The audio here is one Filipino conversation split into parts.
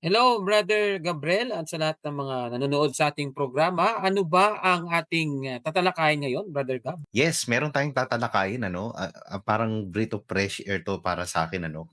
Hello, Brother Gabriel at sa lahat ng mga nanonood sa ating programa. Ano ba ang ating tatalakayin ngayon, Brother Gab? Yes, meron tayong tatalakayin ano, parang breath of fresh air 'to para sa'kin ano.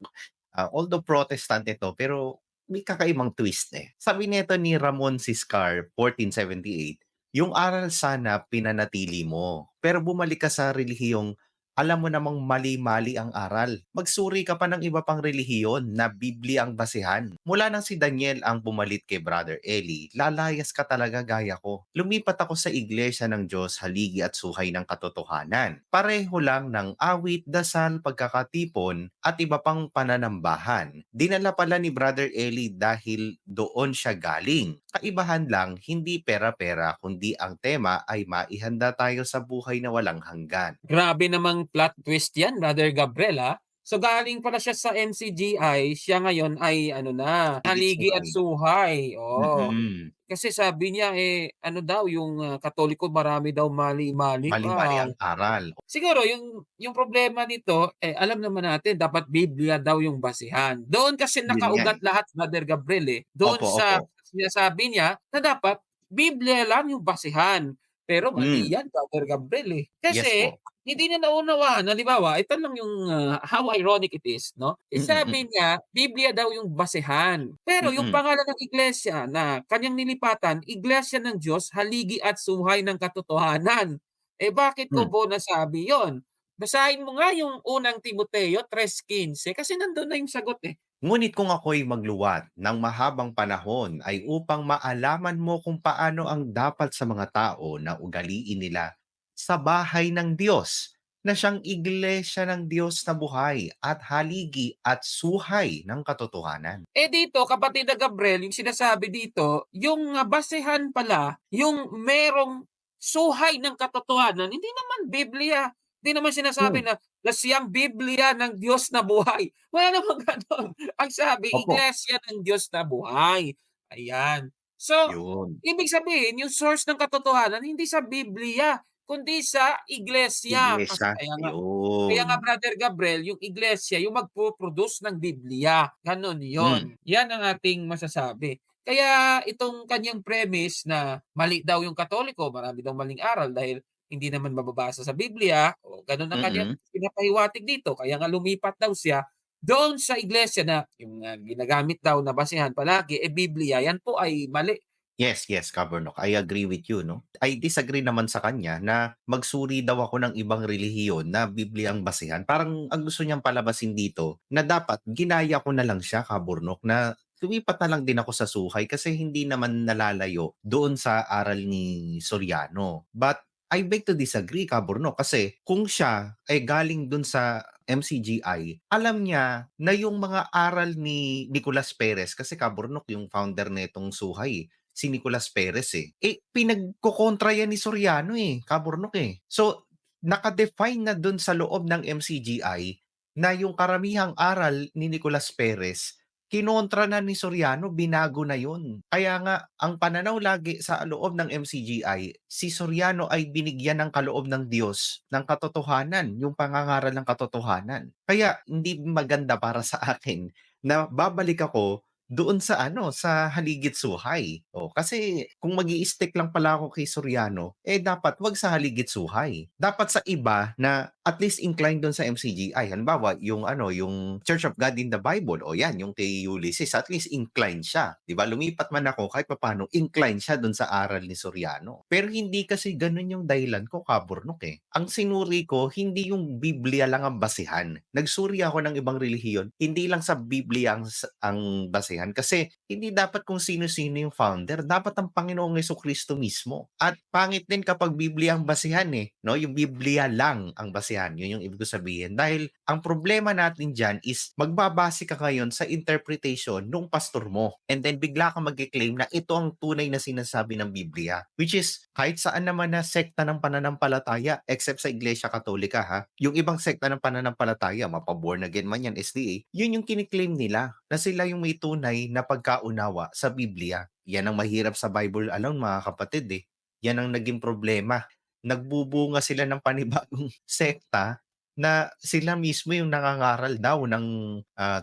Although Protestant ito, pero may kakaibang twist, eh. Sabi nito ni Ramon Siscar, 1478, "Yung aral sana pinanatili mo, pero bumalik ka sa relihiyong alam mo namang mali-mali ang aral. Magsuri ka pa ng iba pang relihiyon na Biblia ang basehan. Mula nang si Daniel ang pumalit kay Brother Eli, lalayas ka talaga gaya ko. Lumipat ako sa iglesia ng Diyos, haligi at suhay ng katotohanan. Pareho lang ng awit, dasal, pagkakatipon at iba pang pananambahan. Dinala pala ni Brother Eli dahil doon siya galing. Kaibahan lang, hindi pera-pera kundi ang tema ay maihanda tayo sa buhay na walang hanggan." Grabe namang plot twist yan, Brother Gabriel, ah. So galing pala siya sa MCGI, siya ngayon ay ano na, Higit haligi at suhay. suhay, oo. Mm. Kasi sabi niya, ano daw yung, Katoliko marami daw mali-mali Mali-mali pa. ang aral. Siguro yung problema nito, alam naman natin dapat Biblia daw yung basehan. Doon kasi Yun nga, nakaugat eh. lahat, Brother Gabriel, eh. Doon Opo, opo. sa sinasabi niya na dapat Biblia lang yung basehan. Pero Hmm, mali yan, Brother Gabriel, eh. yes Kasi po. hindi niya naunawaan, halimbawa, ito lang yung, how ironic it is, 'no. Mm, Sabi mm. niya Biblia daw yung basehan, pero yung Mm. pangalan ng iglesia na kanyang nilipatan, Iglesia ng Diyos, Haligi at Suhay ng Katotohanan. Bakit ko Hmm. po nasabi yon? Basahin mo nga yung unang Timoteo 3:15 kasi nandun na yung sagot, eh. Ngunit kung ako'y magluwat ng mahabang panahon ay upang maalaman mo kung paano ang dapat sa mga tao na ugaliin nila sa bahay ng Diyos, na siyang iglesia ng Diyos na buhay at haligi at suhay ng katotohanan. Dito kapatid na Gabriel, yung sinasabi dito, yung, basehan pala yung merong suhay ng katotohanan, hindi naman Biblia. Hindi naman sinasabi Hmm, na siyang Biblia ng Diyos na buhay. Wala namang gano'n. Ang sabi, opo, Iglesia ng Diyos na buhay, ayan. So, yun. ibig sabihin yung source ng katotohanan hindi sa Biblia, kundi sa iglesia. Iglesia, Kaya yun. nga Brother Gabriel, yung iglesia yung magpo-produce ng Biblia, gano'n Hmm, 'yon. 'Yan ang ating masasabi. Kaya itong kaniyang premise na mali daw yung Katoliko, marami daw maling aral dahil hindi naman mababasa sa Biblia o gano'n ang kaniyang mm. pinapahiwatig dito. Kaya nga lumipat daw siya doon sa iglesia na yung, ginagamit daw na basehan palagi, Biblia. 'Yan po ay mali. Yes, yes, Kabernok. I agree with you, no? I disagree naman sa kanya na magsuri daw ako ng ibang relihiyon na Biblia ang basehan. Parang ang gusto niyang palabasin dito na dapat ginaya ko na lang siya, Kaburnok, na lumipat na lang din ako sa suhay kasi hindi naman nalalayo doon sa aral ni Soriano. But I beg to disagree, Kaburnok, kasi kung siya ay galing doon sa MCGI, alam niya na yung mga aral ni Nicolas Perez, kasi Kaburnok yung founder nitong suhay, si Nicolas Perez, eh. Pinagkokontra yan ni Soriano, eh, Kaburnok, eh. So, naka-define na dun sa loob ng MCGI na yung karamihang aral ni Nicolas Perez, kinontra na ni Soriano, binago na yun. Kaya nga, ang pananaw lagi sa loob ng MCGI, si Soriano ay binigyan ng kaloob ng Diyos, ng katotohanan, yung pangangaral ng katotohanan. Kaya hindi maganda para sa akin na babalik ako doon sa ano, sa Haligit-Suhay. Kasi kung mag-i-stick lang pala ako kay Soriano, dapat 'wag sa Haligit-Suhay. Dapat sa iba na at least inclined do'n sa MCGI. Halimbawa, yung ano, yung Church of God in the Bible, o 'yan, yung kay Ulysses, at least inclined siya, 'di ba? Lumipat man ako kahit papaano inclined siya do'n sa aral ni Soriano. Pero hindi kasi gano'n yung dahilan ko, Kaburnok, eh. Ang sinuri ko, hindi yung Biblia lang ang basehan. Nagsuri ako ng ibang relihiyon, hindi lang sa Biblia ang basehan kasi hindi dapat kung sino-sino yung founder, dapat ang Panginoong Jesucristo mismo. At pangit din kapag Biblia ang basehan, eh, 'no? Yung Biblia lang ang basehan, yun yung ibig ko sabihin. Dahil ang problema natin diyan is magbabase ka ngayon sa interpretation nung pastor mo, and then bigla kang magke-claim na ito ang tunay na sinasabi ng Biblia, which is kahit saan naman na sekta ng pananampalataya except sa Iglesia Katolika, ha. Yung ibang sekta ng pananampalataya, mapa-born again man yan, SDA, yun yung kini-claim nila na sila yung may tunay na pagkaunawa sa Biblia. Yan ang mahirap sa Bible alone, mga kapatid, eh. Yan ang naging problema. Nagbubunga sila ng panibagong sekta na sila mismo yung nangangaral daw ng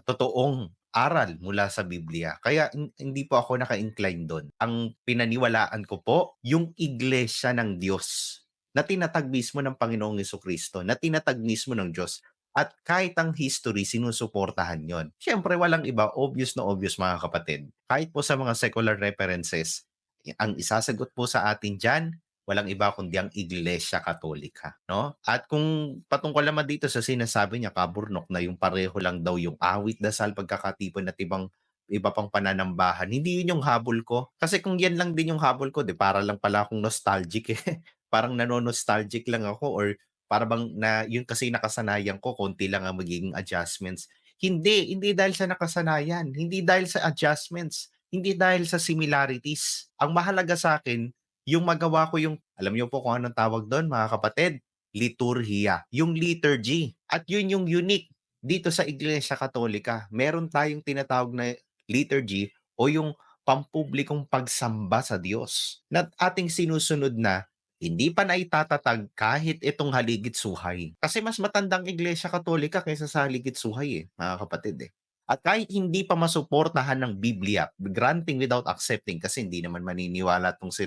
totoong aral mula sa Biblia. Kaya hindi po ako naka-incline do'n. Ang pinaniwalaan ko po yung iglesia ng Diyos na tinatag mismo ng Panginoong Jesucristo, na tinatag mismo ng Diyos. At kahit ang history, sinusuportahan yon. Siyempre, walang iba, obvious na obvious mga kapatid. Kahit po sa mga secular references, ang isasagot po sa atin dyan, walang iba kundi ang Iglesia Katolika, no? At kung patungkol naman dito sa sinasabi niya, kaburnok, na yung pareho lang daw yung awit, dasal, pagkakatipon at iba pang pananambahan, hindi yun yung habol ko. Kasi kung yan lang din yung habol ko, di para lang pala akong nostalgic eh. Parang nano-nostalgic lang ako, or para bang na yun kasi nakasanayan ko, konti lang ang magiging adjustments. Hindi dahil sa nakasanayan, hindi dahil sa adjustments, hindi dahil sa similarities. Ang mahalaga sa akin, yung magawa ko yung, alam niyo po kung anong tawag doon mga kapatid? Liturhiya. Yung liturgy. At yun yung unique dito sa Iglesia Katolika. Meron tayong tinatawag na liturgy o yung pampublikong pagsamba sa Diyos na ating sinusunod na hindi pa naitatatag kahit itong Haligid-Suhay. Kasi mas matandang Iglesia Katolika kaysa sa Haligid-Suhay mga kapatid At kahit hindi pa masuportahan ng Biblia, granting without accepting, kasi hindi naman maniniwala tong si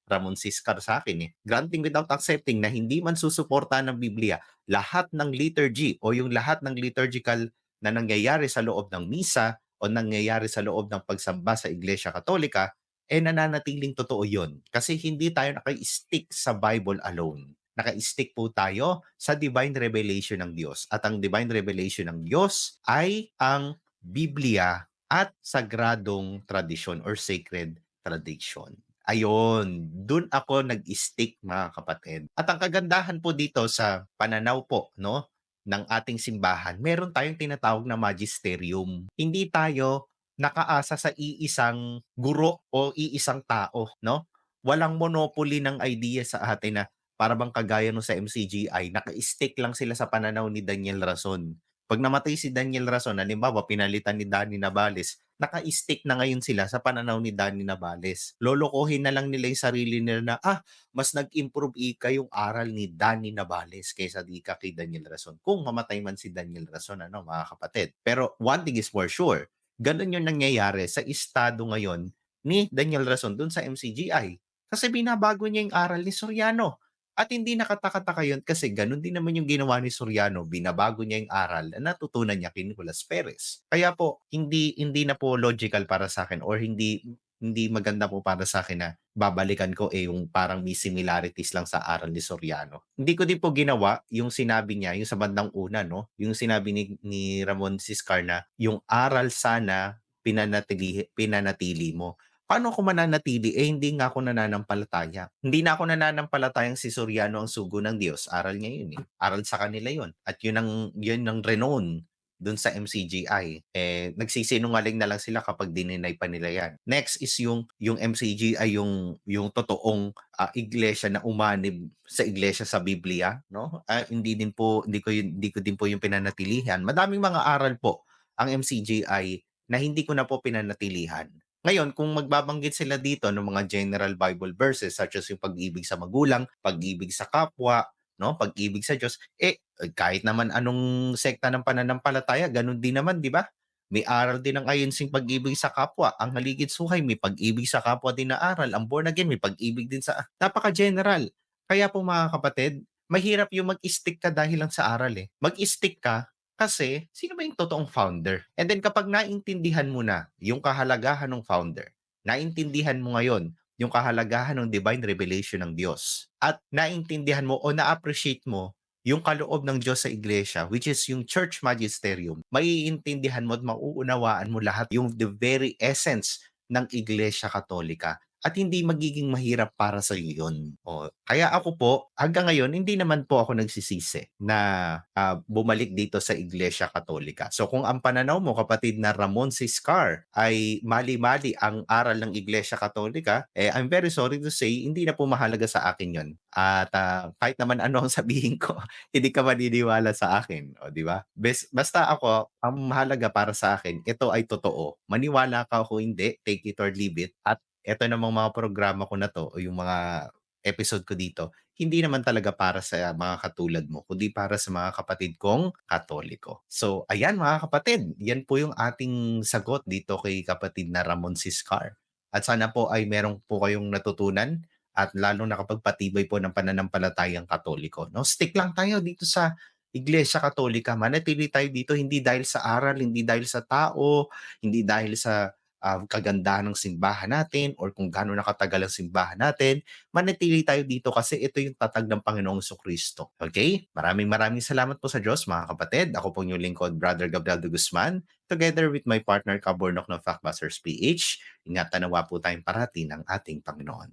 Ramon Siscar sa akin Granting without accepting na hindi man susuportahan ng Biblia, lahat ng liturgy o yung lahat ng liturgical na nangyayari sa loob ng misa o nangyayari sa loob ng pagsamba sa Iglesia Katolika, nananatiling totoo yon. Kasi hindi tayo naka-stick sa Bible alone. Naka-stick po tayo sa divine revelation ng Diyos. At ang divine revelation ng Diyos ay ang Biblia at sagradong tradisyon or sacred tradition. Ayun, dun ako nag-stick mga kapatid. At ang kagandahan po dito sa pananaw po, no, ng ating simbahan, meron tayong tinatawag na magisterium. Hindi tayo nakaasa sa iisang guro o iisang tao, no? Walang monopoly ng idea sa atin na para bang kagaya nung sa MCGI, naka-stick lang sila sa pananaw ni Daniel Rason. Pag namatay si Daniel Rason, halimbawa pinalitan ni Danny Navales, naka-stick na ngayon sila sa pananaw ni Danny Navales. Lolokohin na lang nila yung sarili nila na, mas nag-improve yung aral ni Danny Navales kaysa di ka kay Daniel Rason. Kung mamatay man si Daniel Rason, mga kapatid. Pero one thing is for sure, ganun yung nangyayari sa estado ngayon ni Daniel Rason dun sa MCGI. Kasi binabago niya yung aral ni Soriano. At hindi nakataka-taka yun kasi ganun din naman yung ginawa ni Soriano. Binabago niya yung aral na natutunan niya kay Nicolas Perez. Kaya po, hindi na po logical para sa akin, or hindi maganda po para sa akin na babalikan ko yung parang may similarities lang sa aral ni Soriano. Hindi ko din po ginawa yung sinabi niya, yung sa bandang una, no? Yung sinabi ni Ramon Siscar na yung aral sana pinanatili mo. Paano ako mananatili? Hindi nga ako nananampalataya. Hindi na ako nananampalatayang si Soriano ang sugo ng Diyos. Aral niya yun Aral sa kanila yun. At yun ang renown dun sa MCGI. Nagsisinungaling na lang sila kapag dininay pa nila yan. Next is yung MCGI, yung totoong iglesia na umanib sa iglesia sa Biblia, no? Hindi ko din po yung pinanatilihan. Madaming mga aral po ang MCGI na hindi ko na po pinanatilihan. Ngayon, kung magbabanggit sila dito ng mga general Bible verses such as yung pag-ibig sa magulang, pag-ibig sa kapwa, no, pag-ibig sa Diyos, kahit naman anong sekta ng pananampalataya, ganun din naman, di ba? May aral din ng ayunsing pag-ibig sa kapwa. Ang Haligid-Suhay, may pag-ibig sa kapwa din na aral. Ang born again, may pag-ibig din sa... Napaka-general. Kaya po mga kapatid, mahirap yung mag-stick ka dahil lang sa aral Mag-stick ka kasi sino ba yung totoong founder? And then kapag naintindihan mo na yung kahalagahan ng founder, naintindihan mo ngayon yung kahalagahan ng divine revelation ng Diyos, at naintindihan mo o na-appreciate mo yung kaloob ng Diyos sa iglesia, which is yung church magisterium, maiintindihan mo at mauunawaan mo lahat yung the very essence ng Iglesia Katolika. At hindi magiging mahirap para sa iyo yun. Kaya ako po, hanggang ngayon, hindi naman po ako nagsisisi na bumalik dito sa Iglesia Katolika. So kung ang pananaw mo, kapatid na Ramon Siscar, ay mali-mali ang aral ng Iglesia Katolika, I'm very sorry to say, hindi na po mahalaga sa akin yun. At kahit naman ano ang sabihin ko, hindi ka maniniwala sa akin. Di ba? Basta ako, ang mahalaga para sa akin, ito ay totoo. Maniwala ka o hindi, take it or leave it. At eto namang mga programa ko na to o yung mga episode ko dito, hindi naman talaga para sa mga katulad mo, kundi para sa mga kapatid kong Katoliko. So, ayan mga kapatid, yan po yung ating sagot dito kay kapatid na Ramon Siscar. At sana po ay meron po kayong natutunan at lalong nakapagpatibay po ng pananampalatayang Katoliko. No? Stick lang tayo dito sa Iglesia Katolika. Manatili tayo dito hindi dahil sa aral, hindi dahil sa tao, hindi dahil sa kagandahan ng simbahan natin or kung gaano nakatagal ang simbahan natin. Manatili tayo dito kasi ito yung tatag ng Panginoong Kristo. Okay? Maraming maraming salamat po sa Diyos mga kapatid. Ako po yung lingkod, Brother Gabriel de Guzman, together with my partner Kabornok ng Factbusters PH. Ingatan nawa po tayong parati ng ating Panginoon.